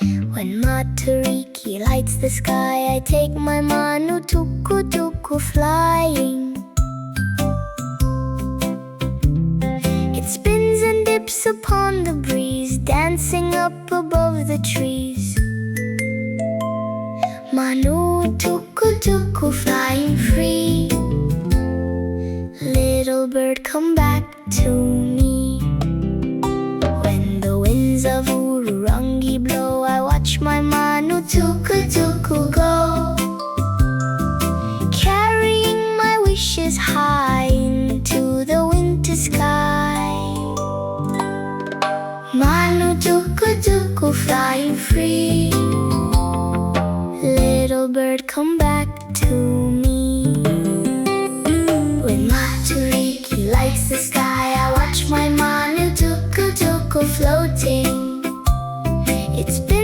When Matariki lights the sky, I take my Manu Tukutuku flying. It spins and dips upon the breeze, dancing up above the trees. Manu Tukutuku flying free. Little bird, come back to me. When the winds of Ururangi blow, I watch my Manu Tukutuku go, carrying my wishes high into the winter sky. Manu Tukutuku flying free. Little bird, come back to me. When Matariki lights the sky, I watch my Manu Tukutuku floating. It's been